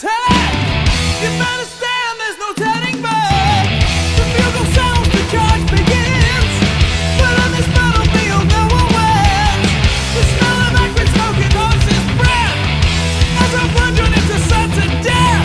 attack. You better stand, there's no turning back. The bugle sounds, the charge begins. But on this battlefield, no one wins. The smell of acrid smoke and horse's breath as I plunge on into sudden death.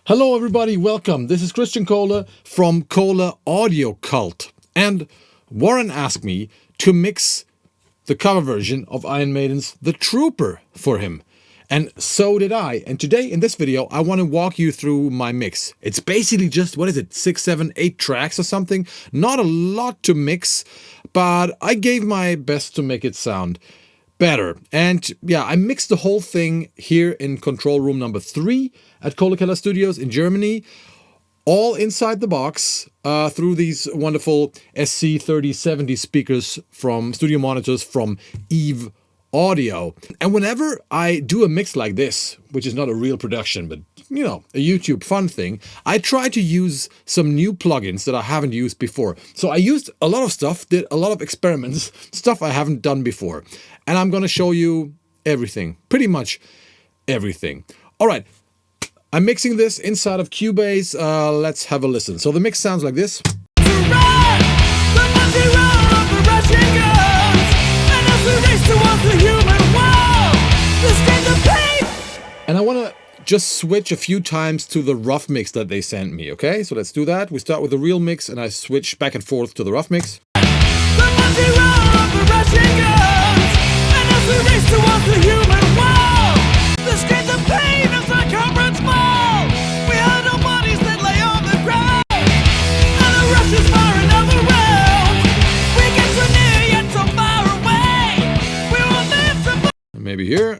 Hello everybody, welcome. This is Christian Kohler from Kohler Audio Cult. And Warren asked me to mix the cover version of Iron Maiden's The Trooper for him. And so did I. And today in this video, I want to walk you through my mix. It's basically just, 6, 7, 8 tracks or something. Not a lot to mix, but I gave my best to make it sound better. And yeah, I mixed the whole thing here in control room number 3 at Kohler Keller Studios in Germany, all inside the box through these wonderful SC3070 speakers from studio monitors from Eve Audio. And whenever I do a mix like this, which is not a real production, but you know, a YouTube fun thing, I try to use some new plugins that I haven't used before. So I used a lot of stuff, did a lot of experiments, stuff I haven't done before. And I'm going to show you everything, pretty much everything. All right, I'm mixing this inside of Cubase. Let's have a listen. So the mix sounds like this. And I want to just switch a few times to the rough mix that they sent me, okay? So let's do that. We start with the real mix and I switch back and forth to the rough mix. maybe here.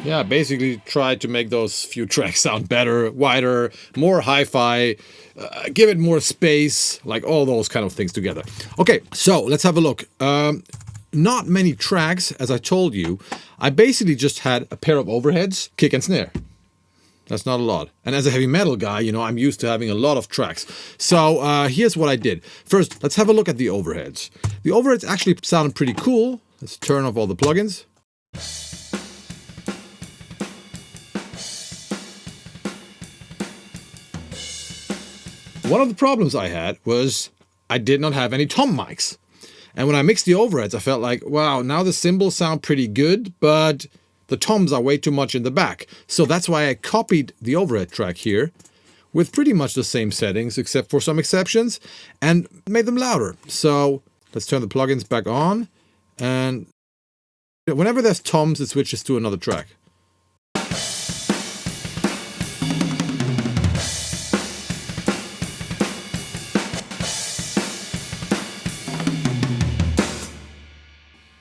Yeah, basically try to make those few tracks sound better, wider, more hi-fi, give it more space, like all those kind of things together. Okay, so let's have a look. Not many tracks, as I told you. I basically just had a pair of overheads, kick and snare. That's not a lot. And as a heavy metal guy, you know, I'm used to having a lot of tracks. So here's what I did. First, let's have a look at the overheads. The overheads actually sounded pretty cool. Let's turn off all the plugins. One of the problems I had was I did not have any tom mics. And when I mixed the overheads, I felt like, wow, now the cymbals sound pretty good, but the toms are way too much in the back. So that's why I copied the overhead track here with pretty much the same settings, except for some exceptions, and made them louder. So let's turn the plugins back on. And whenever there's toms, it switches to another track.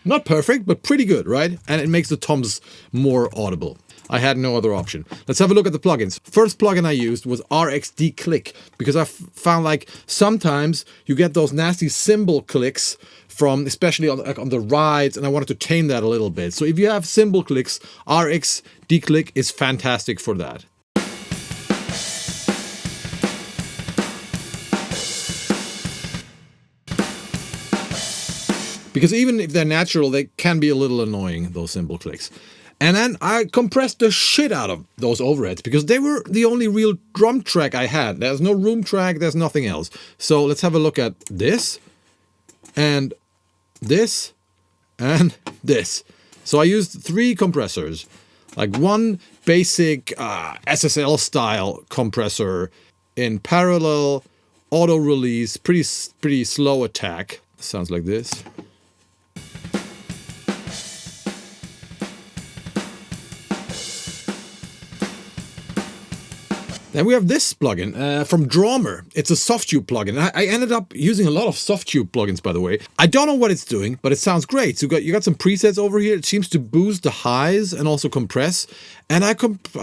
Not perfect, but pretty good, right? And it makes the toms more audible. I had no other option. Let's have a look at the plugins. First plugin I used was RXD Click, because I found like sometimes you get those nasty cymbal clicks from, especially on the rides, and I wanted to tame that a little bit. So if you have cymbal clicks, RXD Click is fantastic for that. Because even if they're natural, they can be a little annoying, those cymbal clicks. And then I compressed the shit out of those overheads because they were the only real drum track I had. There's no room track, there's nothing else. So let's have a look at this, and this, and this. So I used 3 compressors, like one basic SSL style compressor in parallel, auto release, pretty slow attack. Sounds like this. Then we have this plugin from Drummer. It's a soft tube plugin. I ended up using a lot of soft tube plugins, by the way. I don't know what it's doing, but it sounds great. So you got some presets over here. It seems to boost the highs and also compress. And I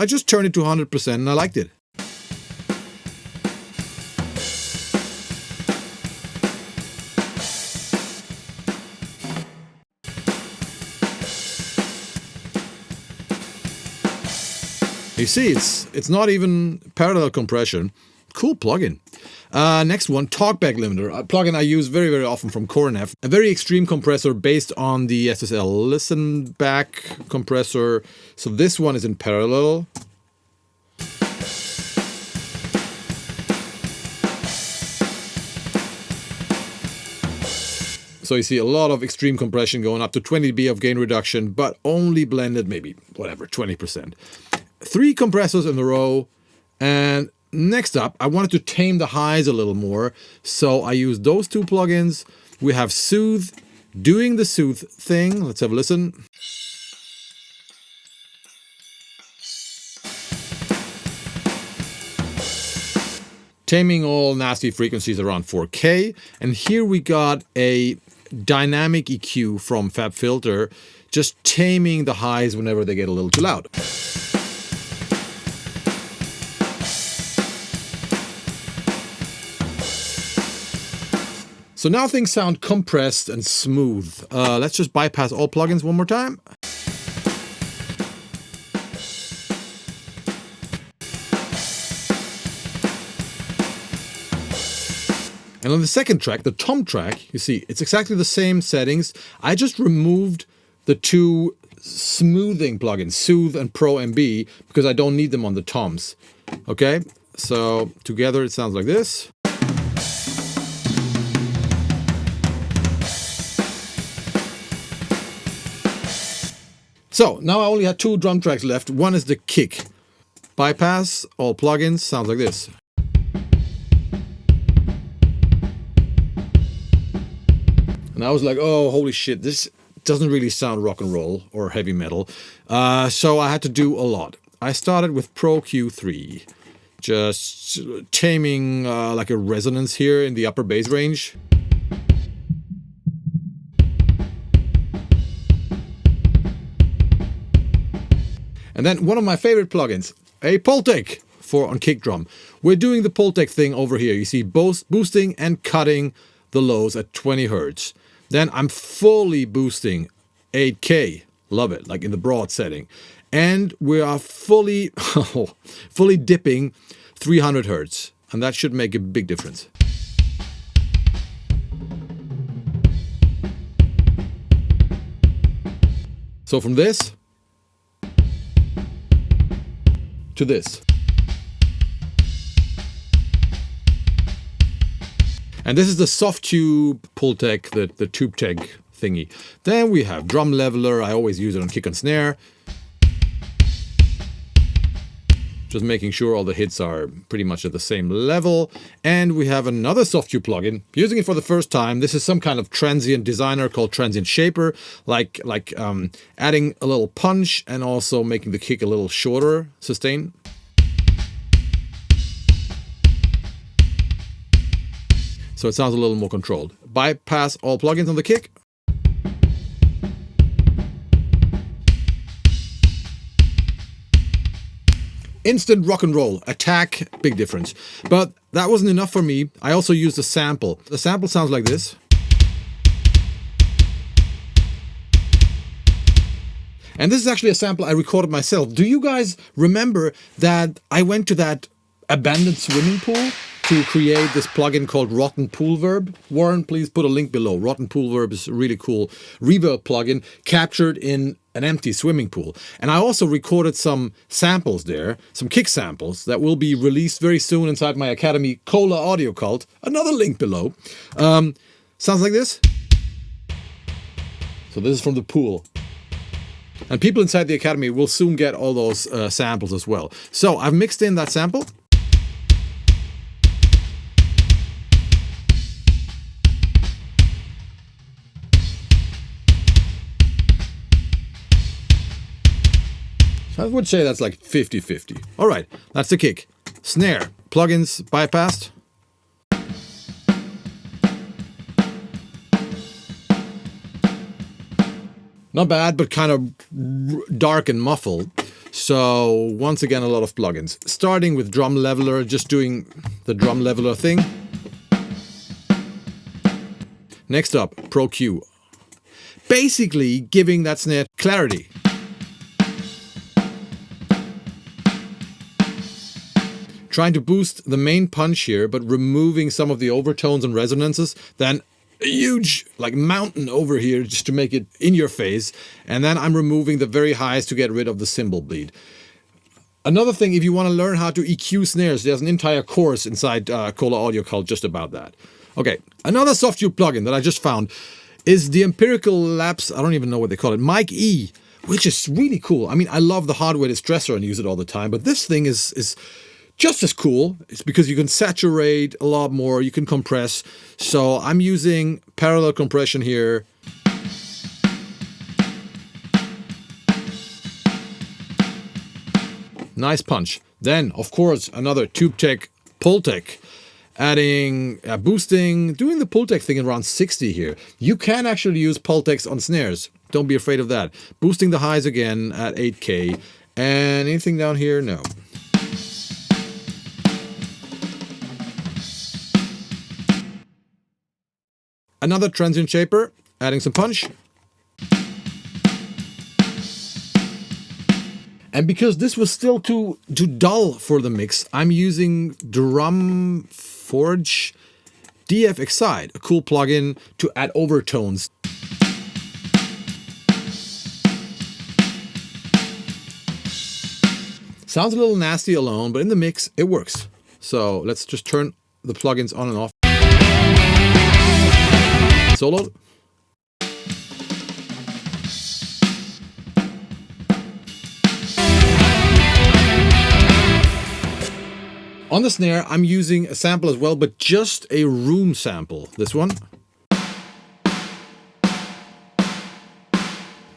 just turned it to 100% and I liked it. You see, it's not even parallel compression. Cool plugin. Next one, Talkback Limiter, a plugin I use very, very often from Cornef. A very extreme compressor based on the SSL listen back compressor. So this one is in parallel. So you see a lot of extreme compression going up to 20 dB of gain reduction, but only blended maybe, whatever, 20%. 3 compressors in a row, and next up I wanted to tame the highs a little more, so I used those 2 plugins. We have Soothe doing the Soothe thing. Let's have a listen. Taming all nasty frequencies around 4K, and here we got a dynamic EQ from FabFilter, just taming the highs whenever they get a little too loud. So now things sound compressed and smooth. Let's just bypass all plugins one more time. And on the second track, the tom track, you see, it's exactly the same settings. I just removed the 2 smoothing plugins, Soothe and Pro MB, because I don't need them on the toms. Okay, so together it sounds like this. So now I only had 2 drum tracks left. One is the kick. Bypass all plugins, sounds like this. And I was like, oh, holy shit, this doesn't really sound rock and roll or heavy metal. So I had to do a lot. I started with Pro Q3, just taming like a resonance here in the upper bass range. And then one of my favorite plugins, a Pultec on kick drum. We're doing the Pultec thing over here. You see both boosting and cutting the lows at 20 Hertz. Then I'm fully boosting 8K. Love it, like in the broad setting. And we are fully dipping 300 Hertz. And that should make a big difference. So from this to this. And this is the soft tube Pultec, the tube tech thingy. Then we have drum leveler. I always use it on kick and snare. Just making sure all the hits are pretty much at the same level. And we have another soft tube plugin. Using it for the first time. This is some kind of transient designer called Transient Shaper. Like adding a little punch and also making the kick a little shorter, sustain. So it sounds a little more controlled. Bypass all plugins on the kick. Instant rock and roll, attack, big difference. But that wasn't enough for me. I also used a sample. The sample sounds like this. And this is actually a sample I recorded myself. Do you guys remember that I went to that abandoned swimming pool to create this plugin called Rotten Pool Verb? Warren, please put a link below. Rotten Pool Verb is a really cool reverb plugin captured in an empty swimming pool. And I also recorded some samples there, some kick samples that will be released very soon inside my academy, Cola Audio Cult. Another link below. Sounds like this. So this is from the pool. And people inside the academy will soon get all those samples as well. So I've mixed in that sample. I would say that's like 50-50. All right, that's the kick. Snare, plugins bypassed. Not bad, but kind of dark and muffled. So once again, a lot of plugins. Starting with drum leveler, just doing the drum leveler thing. Next up, Pro Q. Basically giving that snare clarity. Trying to boost the main punch here, but removing some of the overtones and resonances. Then a huge like mountain over here just to make it in your face. And then I'm removing the very highs to get rid of the cymbal bleed. Another thing, if you want to learn how to EQ snares, there's an entire course inside Cola Audio Cult just about that. Okay, another soft tube plugin that I just found is the Empirical Labs, I don't even know what they call it, Mic E, which is really cool. I mean, I love the hardware distressor and use it all the time, but this thing is just as cool. It's because you can saturate a lot more, you can compress. So I'm using parallel compression here. Nice punch. Then, of course, another tube tech, Pultec. Adding boosting, doing the Pultec thing around 60 here. You can actually use Pultecs on snares. Don't be afraid of that. Boosting the highs again at 8K. And anything down here? No. Another transient shaper, adding some punch. And because this was still too dull for the mix, I'm using Drum Forge DF Excite, a cool plugin to add overtones. Sounds a little nasty alone, but in the mix, it works. So let's just turn the plugins on and off. Soloed. On the snare, I'm using a sample as well, but just a room sample. This one.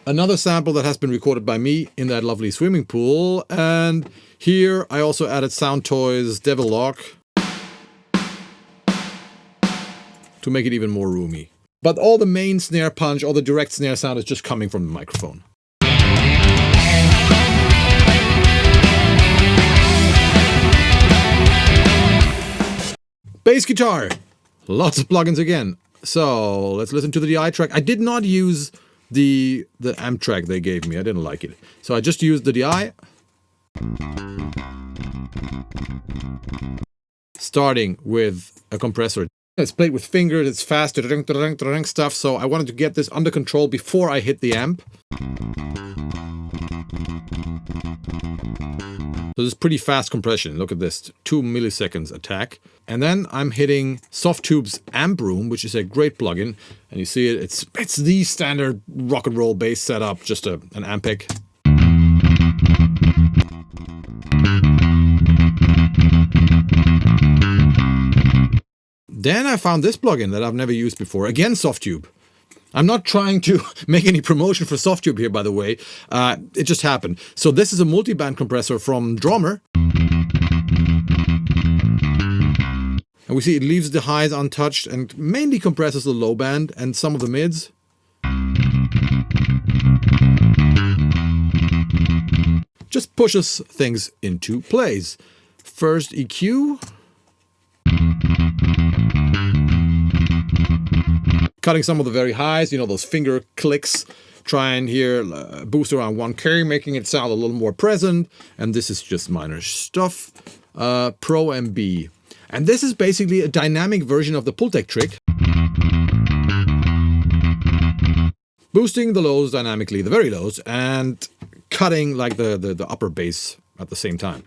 Another sample that has been recorded by me in that lovely swimming pool. And here I also added Sound Toys Devil Lock to make it even more roomy. But all the main snare punch, all the direct snare sound is just coming from the microphone. Bass guitar. Lots of plugins again. So let's listen to the DI track. I did not use the amp track they gave me. I didn't like it. So I just used the DI. Starting with a compressor. It's played with fingers, it's fast, stuff, so I wanted to get this under control before I hit the amp. So this is pretty fast compression. Look at this, 2 milliseconds attack. And then I'm hitting Softtube's Amp Room, which is a great plugin. And you see it, it's the standard rock and roll bass setup, just an amp pick. Then I found this plugin that I've never used before. Again, Softtube. I'm not trying to make any promotion for Softtube here, by the way. It just happened. So this is a multi-band compressor from Drummer. And we see it leaves the highs untouched and mainly compresses the low band and some of the mids. Just pushes things into place. First EQ. Cutting some of the very highs, you know, those finger clicks. Try and here boost around 1K, making it sound a little more present. And this is just minor stuff. Pro MB. And this is basically a dynamic version of the Pultec trick. Boosting the lows dynamically, the very lows, and cutting like the upper bass at the same time.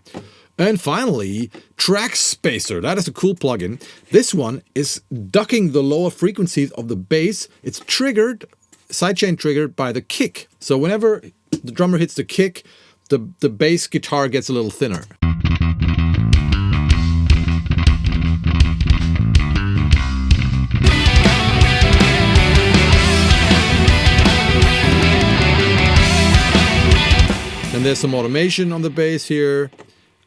And finally, Track Spacer. That is a cool plugin. This one is ducking the lower frequencies of the bass. It's triggered, sidechain triggered by the kick. So whenever the drummer hits the kick, the bass guitar gets a little thinner. And there's some automation on the bass here.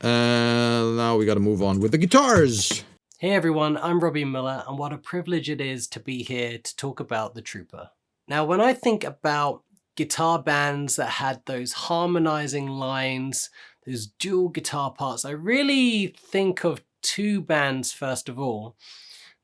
Now we got to move on with the guitars. Hey everyone, I'm Robby Miller, and what a privilege it is to be here to talk about the Trooper. Now, when I think about guitar bands that had those harmonizing lines, those dual guitar parts, I really think of two bands first of all.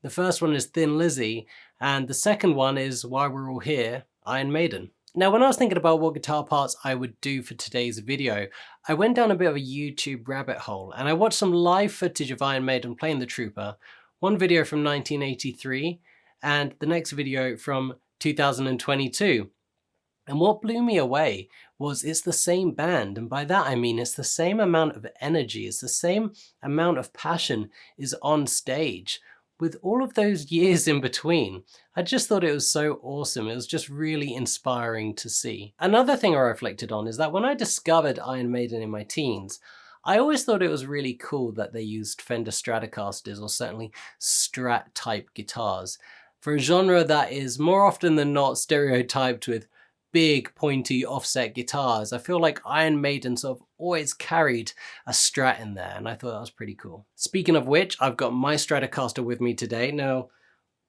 The first one is Thin Lizzy, and the second one is Why We're All Here, Iron Maiden. Now, when I was thinking about what guitar parts I would do for today's video, I went down a bit of a YouTube rabbit hole and I watched some live footage of Iron Maiden playing the Trooper, one video from 1983 and the next video from 2022. And what blew me away was it's the same band, and by that I mean it's the same amount of energy, it's the same amount of passion is on stage. With all of those years in between, I just thought it was so awesome. It was just really inspiring to see. Another thing I reflected on is that when I discovered Iron Maiden in my teens, I always thought it was really cool that they used Fender Stratocasters or certainly Strat type guitars for a genre that is more often than not stereotyped with big pointy offset guitars. I feel like Iron Maiden sort of always carried a Strat in there, and I thought that was pretty cool. Speaking of which, I've got my Stratocaster with me today. Now,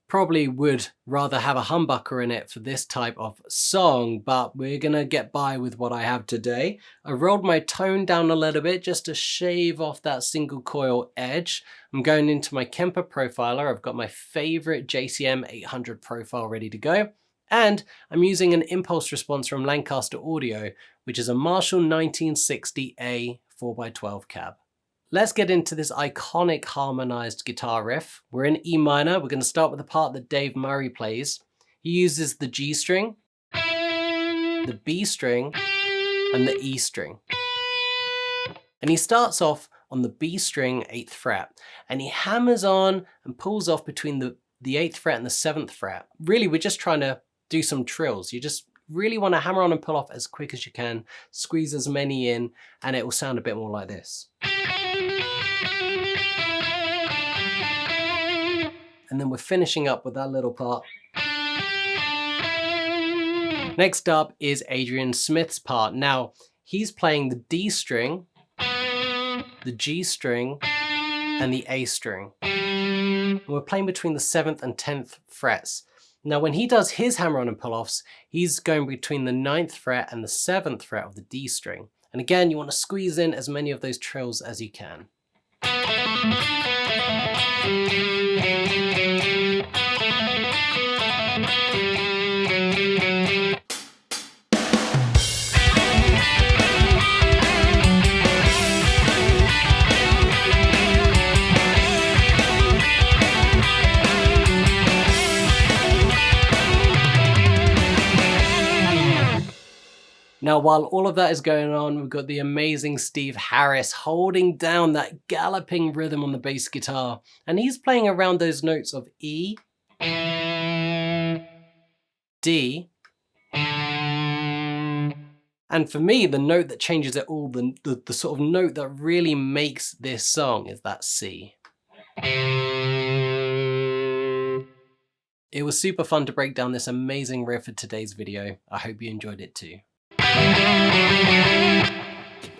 probably would rather have a humbucker in it for this type of song, but we're gonna get by with what I have today. I rolled my tone down a little bit just to shave off that single coil edge. I'm going into my Kemper profiler. I've got my favorite JCM 800 profile ready to go. And I'm using an impulse response from Lancaster Audio, which is a Marshall 1960A 4x12 cab. Let's get into this iconic harmonized guitar riff. We're in E minor. We're going to start with the part that Dave Murray plays. He uses the G string, the B string, and the E string. And he starts off on the B string 8th fret, and he hammers on and pulls off between the 8th fret and the 7th fret. Really, we're just trying to do some trills. You just really want to hammer on and pull off as quick as you can, squeeze as many in, and it will sound a bit more like this. And then we're finishing up with that little part. Next up is Adrian Smith's part. Now, he's playing the D string, the G string, and the A string. And we're playing between the 7th and 10th frets. Now, when he does his hammer-on and pull-offs, he's going between the 9th fret and the 7th fret of the D string. And again, you want to squeeze in as many of those trills as you can. Now, while all of that is going on, we've got the amazing Steve Harris holding down that galloping rhythm on the bass guitar. And he's playing around those notes of E, D, and for me, the note that changes it all, the sort of note that really makes this song is that C. It was super fun to break down this amazing riff for today's video. I hope you enjoyed it too.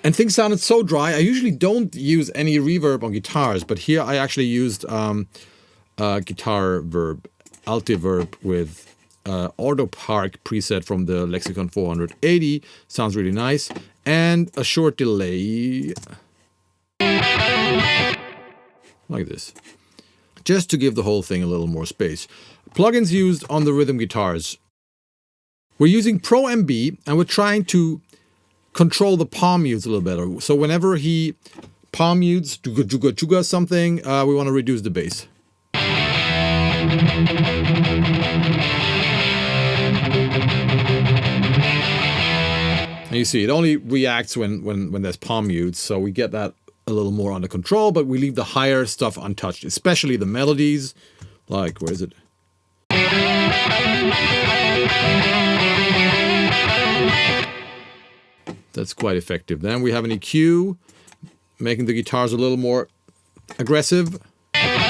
And things sounded so dry. I usually don't use any reverb on guitars, but here I actually used guitar verb, Altiverb with Auto Park preset from the Lexicon 480. Sounds really nice. And a short delay. Like this. Just to give the whole thing a little more space. Plugins used on the rhythm guitars. We're using Pro MB and we're trying to control the palm mutes a little better. So whenever he palm mutes, juga juga juga something, we want to reduce the bass. And you see, it only reacts when there's palm mutes, so we get that a little more under control, but we leave the higher stuff untouched, especially the melodies. Like, where is it? That's quite effective. Then we have an EQ, making the guitars a little more aggressive. And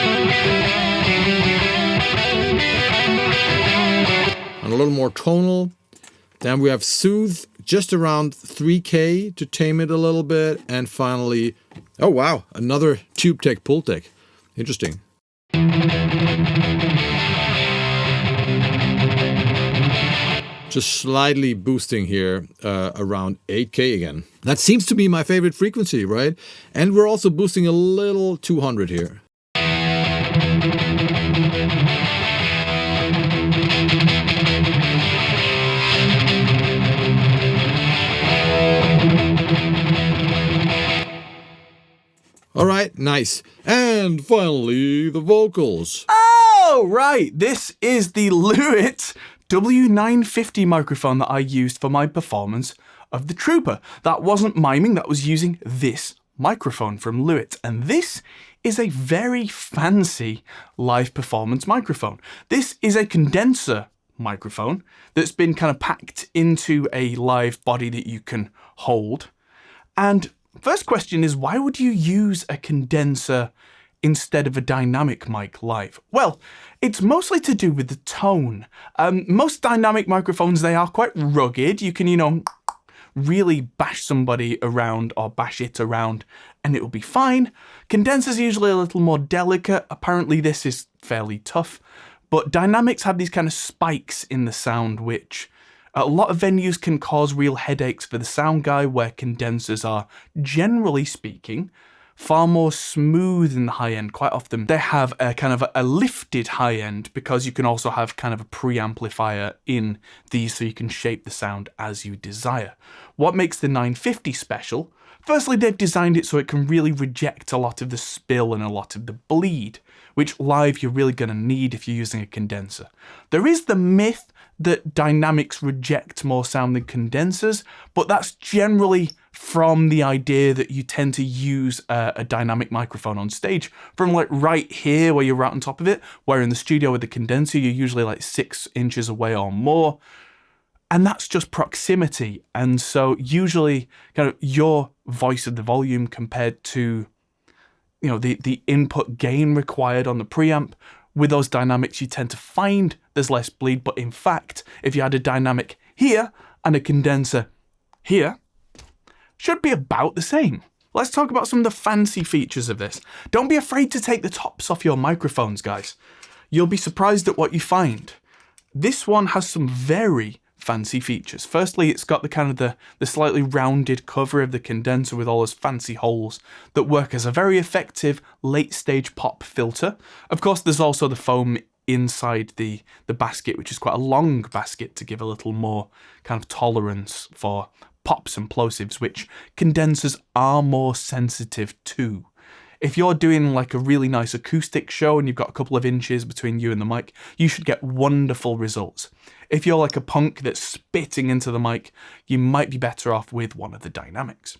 a little more tonal. Then we have Soothe, just around 3K to tame it a little bit. And finally, oh wow, another tube tech, pull tech. Interesting. Just slightly boosting here, around 8K again. That seems to be my favorite frequency, right? And we're also boosting a little 200 here. All right, nice. And finally, the vocals. Oh, right. This is the Lewitt W950 microphone that I used for my performance of the Trooper. That wasn't miming, that was using this microphone from Lewitt. And this is a very fancy live performance microphone. This is a condenser microphone that's been kind of packed into a live body that you can hold. And first question is, why would you use a condenser instead of a dynamic mic live? Well, it's mostly to do with the tone. Most dynamic microphones, they are quite rugged. You can, really bash somebody around or bash it around and it will be fine. Condensers are usually a little more delicate. Apparently this is fairly tough. But dynamics have these kind of spikes in the sound, which a lot of venues can cause real headaches for the sound guy, where condensers are, generally speaking, far more smooth in the high end. Quite often they have a kind of a lifted high end because you can also have kind of a preamplifier in these so you can shape the sound as you desire. What makes the 950 special? Firstly, they've designed it so it can really reject a lot of the spill and a lot of the bleed, which live you're really going to need if you're using a condenser. There is the myth that dynamics reject more sound than condensers, but that's generally from the idea that you tend to use a dynamic microphone on stage from like right here where you're right on top of it, where in the studio with the condenser you're usually like 6 inches away or more, and that's just proximity. And so usually kind of your voice of the volume compared to the input gain required on the preamp, with those dynamics you tend to find there's less bleed, but in fact if you had a dynamic here and a condenser here should be about the same. Let's talk about some of the fancy features of this. Don't be afraid to take the tops off your microphones, guys. You'll be surprised at what you find. This one has some very fancy features. Firstly, it's got the kind of the slightly rounded cover of the condenser with all those fancy holes that work as a very effective late stage pop filter. Of course, there's also the foam inside the basket, which is quite a long basket to give a little more kind of tolerance for pops and plosives, which condensers are more sensitive to. If you're doing like a really nice acoustic show and you've got a couple of inches between you and the mic, you should get wonderful results. If you're like a punk that's spitting into the mic, you might be better off with one of the dynamics.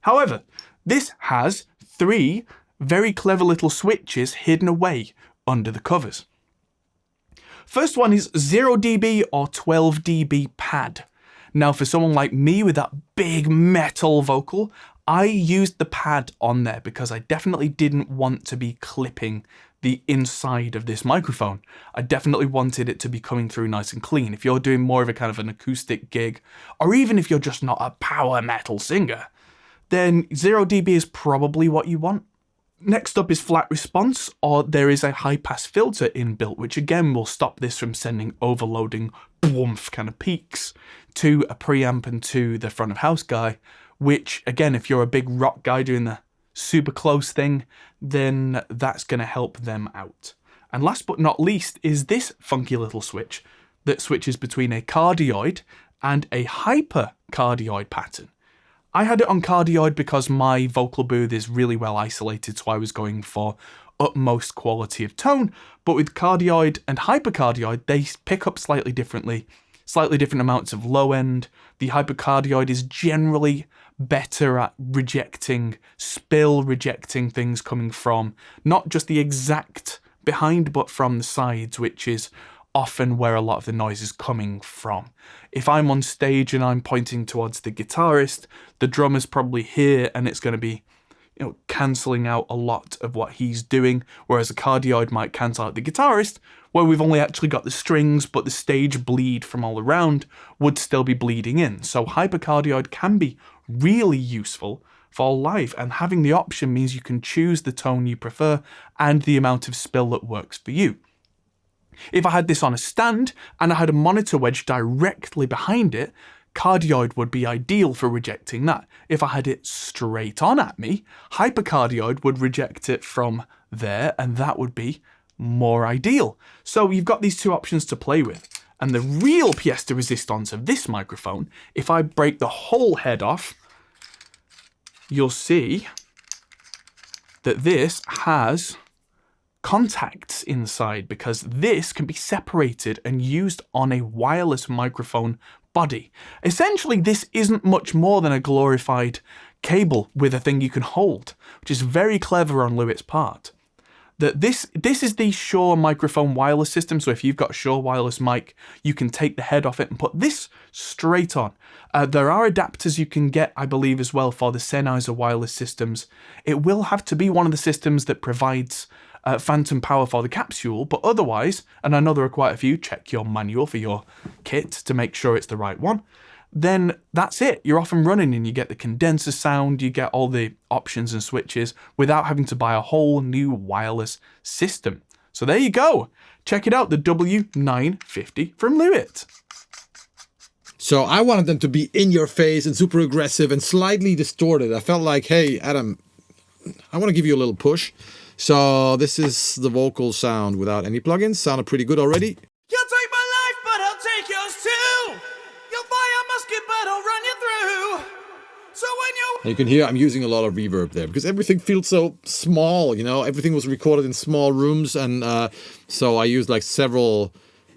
However, this has 3 very clever little switches hidden away under the covers. First one is 0 dB or 12 dB pad. Now, for someone like me with that big metal vocal, I used the pad on there because I definitely didn't want to be clipping the inside of this microphone. I definitely wanted it to be coming through nice and clean. If you're doing more of a kind of an acoustic gig, or even if you're just not a power metal singer, then 0 dB is probably what you want. Next up is flat response, or there is a high pass filter inbuilt, which again will stop this from sending overloading boomf kind of peaks to a preamp and to the front of house guy, which again, if you're a big rock guy doing the super close thing, then that's going to help them out. And last but not least is this funky little switch that switches between a cardioid and a hypercardioid pattern. I had it on cardioid because my vocal booth is really well isolated, so I was going for utmost quality of tone, but with cardioid and hypercardioid, they pick up slightly differently, slightly different amounts of low end. The hypercardioid is generally better at rejecting things coming from not just the exact behind, but from the sides, which is often where a lot of the noise is coming from. If I'm on stage and I'm pointing towards the guitarist, the drummer's probably here and it's going to be, cancelling out a lot of what he's doing, whereas a cardioid might cancel out the guitarist, where we've only actually got the strings, but the stage bleed from all around would still be bleeding in. So hypercardioid can be really useful for live, and having the option means you can choose the tone you prefer and the amount of spill that works for you. If I had this on a stand and I had a monitor wedge directly behind it, cardioid would be ideal for rejecting that. If I had it straight on at me, hypercardioid would reject it from there, and that would be more ideal. So you've got these two options to play with. And the real pièce de résistance of this microphone, if I break the whole head off, you'll see that this has contacts inside, because this can be separated and used on a wireless microphone body. Essentially, this isn't much more than a glorified cable with a thing you can hold, which is very clever on Lewitt's part. That this is the Shure microphone wireless system, so if you've got a Shure wireless mic, you can take the head off it and put this straight on. There are adapters you can get, I believe, as well for the Sennheiser wireless systems. It will have to be one of the systems that provides phantom power for the capsule, but otherwise, and I know there are quite a few, check your manual for your kit to make sure it's the right one, then that's it. You're off and running and you get the condenser sound, you get all the options and switches without having to buy a whole new wireless system. So there you go. Check it out, the W950 from Lewitt. So I wanted them to be in your face and super aggressive and slightly distorted. I felt like, hey, Adam, I want to give you a little push. So this is the vocal sound without any plugins. Sounded pretty good already. You'll take my life, but I'll take yours too. You'll fire a musket, but I'll run you through. So when And you can hear I'm using a lot of reverb there because everything feels so small, Everything was recorded in small rooms, and so I used like several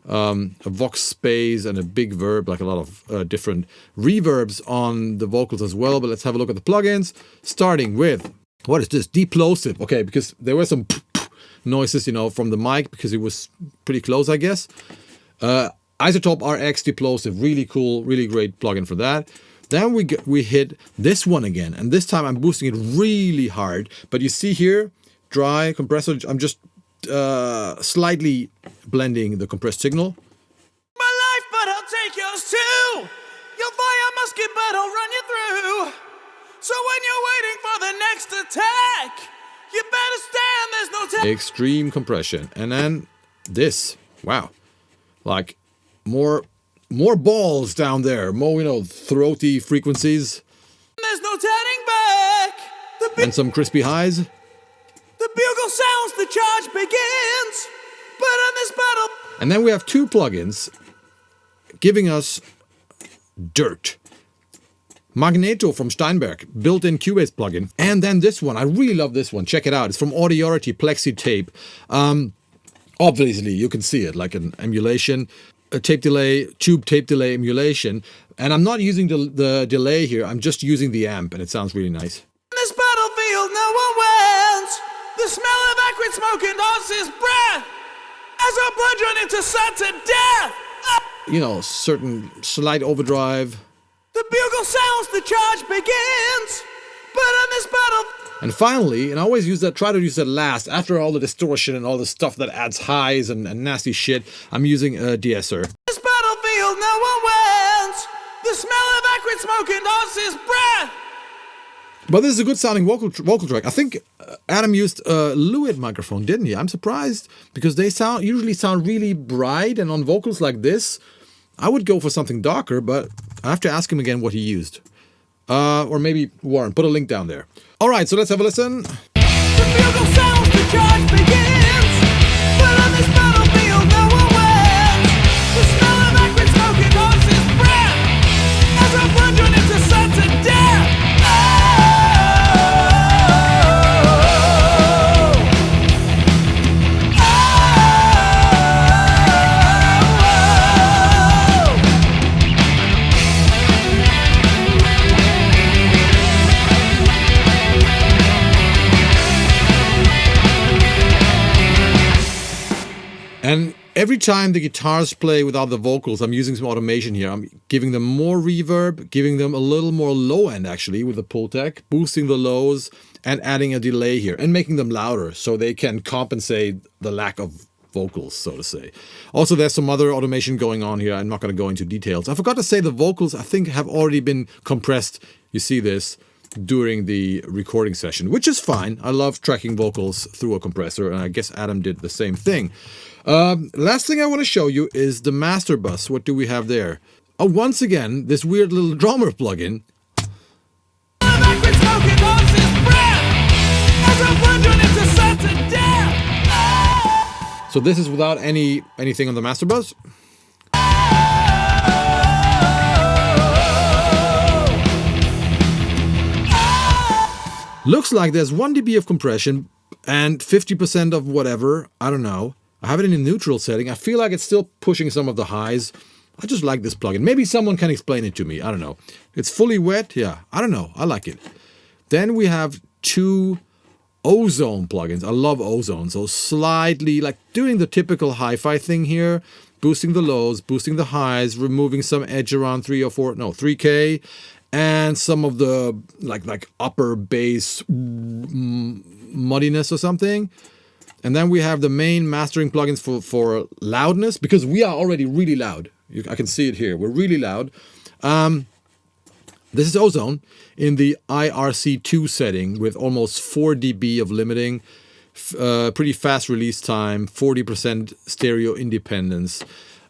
a vox space and a big verb, like a lot of different reverbs on the vocals as well. But let's have a look at the plugins, starting with, what is this? Deplosive. Okay, because there were some noises, from the mic because it was pretty close, I guess. Isotope RX Deplosive, really cool, really great plugin for that. Then we hit this one again, and this time I'm boosting it really hard. But you see here, dry compressor. I'm just slightly blending the compressed signal. my life, but I'll take yours too. Extreme compression. And then this. Wow. Like more balls down there. More, throaty frequencies. There's no turning back. And some crispy highs. The bugle sounds, the charge begins. But in this battle, And then we have two plugins giving us dirt. Magneto from Steinberg, built-in Cubase plugin. And then this one, I really love this one. Check it out. It's from Audiority Plexi Tape. Obviously, you can see it like an emulation, a tape delay, tube tape delay emulation. And I'm not using the delay here. I'm just using the amp, and it sounds really nice. in this battlefield, no one wins. The smell of acrid smoke endorses breath. As our blood run into sudden death. Certain slight overdrive. The bugle sounds, the charge begins. But in this battle, And finally, and I always try to use that last, after all the distortion and all the stuff that adds highs and nasty shit, I'm using a de-esser. this battlefield, no one wins. The smell of acrid smoke endorses breath. But this is a good sounding vocal track. I think Adam used a Lewitt microphone, didn't he? I'm surprised because they usually sound really bright, and on vocals like this, I would go for something darker, but I have to ask him again what he used. Or maybe Warren, put a link down there. All right, so let's have a listen. The bugle sounds, the charge begins. But on this battlefield, no one wins. The smell of acrid smoke endorses breath. As our blood run into sudden death. And every time the guitars play without the vocals, I'm using some automation here. I'm giving them more reverb, giving them a little more low end actually with the pull tech, boosting the lows and adding a delay here and making them louder so they can compensate the lack of vocals, so to say. Also, there's some other automation going on here. I'm not going to go into details. I forgot to say the vocals, I think, have already been compressed. You see this during the recording session, which is fine. I love tracking vocals through a compressor, and I guess Adam did the same thing. Last thing I want to show you is the master bus. What do we have there? Oh, once again, this weird little drummer plugin. Acrid smoke endorses breath. As our blood run into sudden death. So this is without anything on the master bus. Looks like there's 1 dB of compression and 50% of whatever. I don't know. I have it in a neutral setting. I feel like it's still pushing some of the highs. I just like this plugin. Maybe someone can explain it to me. I don't know. It's fully wet. Yeah, I don't know. I like it. Then we have 2 Ozone plugins. I love Ozone. So slightly like doing the typical hi-fi thing here. Boosting the lows, boosting the highs, removing some edge around 3K. And some of the like upper bass muddiness or something. And then we have the main mastering plugins for loudness, because we are already really loud. I can see it here. We're really loud. This is Ozone in the IRC2 setting with almost 4 dB of limiting, pretty fast release time, 40% stereo independence.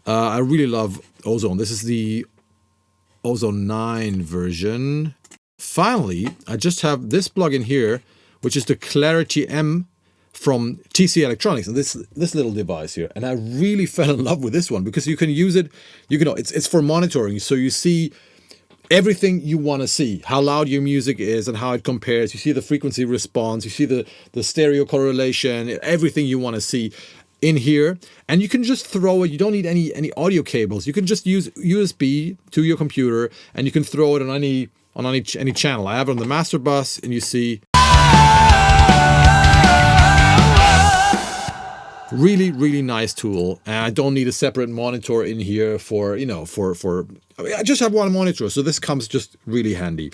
I really love Ozone. This is the Ozone 9 version. Finally, I just have this plugin here, which is the Clarity M from TC Electronics, and this little device here. And I really fell in love with this one because you can use it. It's for monitoring, so you see everything you want to see, how loud your music is and how it compares. You see the frequency response, you see the stereo correlation, everything you want to see in here. And you can just throw it. You don't need any audio cables. You can just use USB to your computer, and you can throw it on any channel. I have it on the master bus, and you see really, really nice tool. And I don't need a separate monitor in here for I just have one monitor, so this comes just really handy.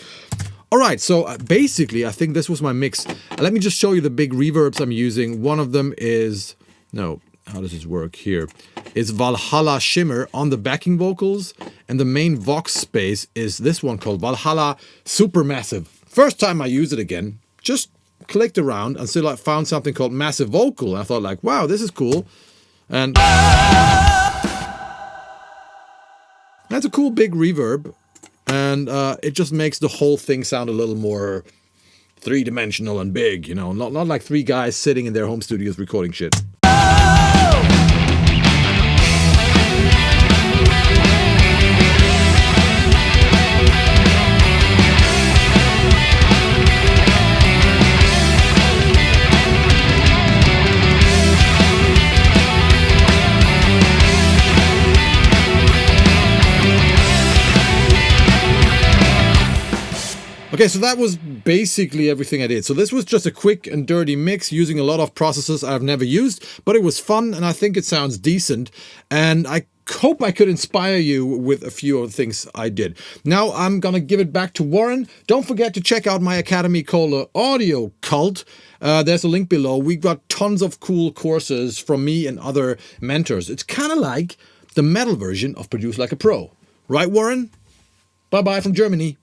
All right, so basically, I think this was my mix. Let me just show you the big reverbs I'm using. One of them is, how does this work here? It's Valhalla Shimmer on the backing vocals, and the main Vox space is this one called Valhalla Supermassive. First time I use it again, just clicked around until I found something called Massive Vocal. And I thought like, wow, this is cool. And that's a cool big reverb. And it just makes the whole thing sound a little more three-dimensional and big, you know, not like three guys sitting in their home studios recording shit. Okay, so that was basically everything I did. So this was just a quick and dirty mix using a lot of processors I've never used, but it was fun and I think it sounds decent. And I hope I could inspire you with a few of the things I did. Now I'm gonna give it back to Warren. Don't forget to check out my academy called Audio Cult. There's a link below. We got tons of cool courses from me and other mentors. It's kind of like the metal version of Produce Like a Pro. Right, Warren? Bye-bye from Germany.